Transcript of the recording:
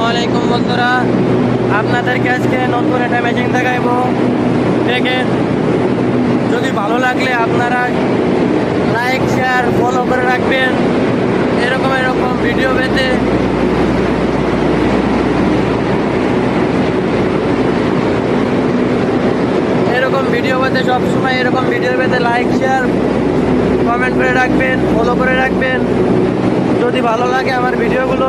আলাইকুম বন্ধুরা, আপনাদেরকে আজকে নতুন একটা মেশিন দেখাইবো। দেখেন, যদি ভালো লাগলে আপনারা লাইক শেয়ার ফলো করে রাখবেন। এরকম ভিডিও পেতে সবসময় এরকম ভিডিও পেতে লাইক শেয়ার কমেন্ট করে রাখবেন, ফলো করে রাখবেন। যদি ভালো লাগে আমার ভিডিওগুলো